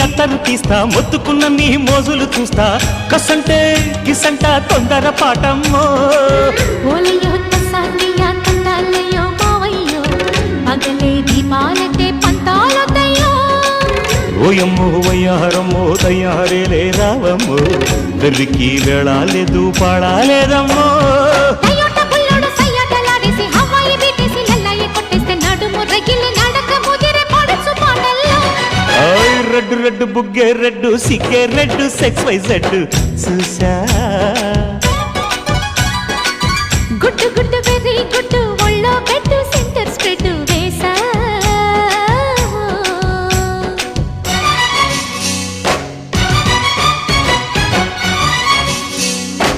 అత్తరు తీస్తా మొత్తుకున్న నీ మోజులు చూస్తా కసంటే గిసంట తొందర పాటమ్మో ఓలయ్యో తసానియా తండాలయ్యో మావయ్యో పగలే దీపాలకే పంతాలొద్దయ్యో ఓయమ్మో వయ్యారమ్మో తయారేలే రావమ్మో వెర్రికి వేళాలేదు పాడాలేదమ్మో టయోటా బుల్లోడు సయ్యాటలాడేసి హవాయి బీటేసి లల్లాయి కొట్టేస్తే నడుము రగిలి నడక ముదిరే పడుచు పాటల్లో రెడ్డు రెడ్డు బుగ్గే రెడ్డు సిగ్గే రెడ్డు సెక్స్ వై జెడ్ చూసా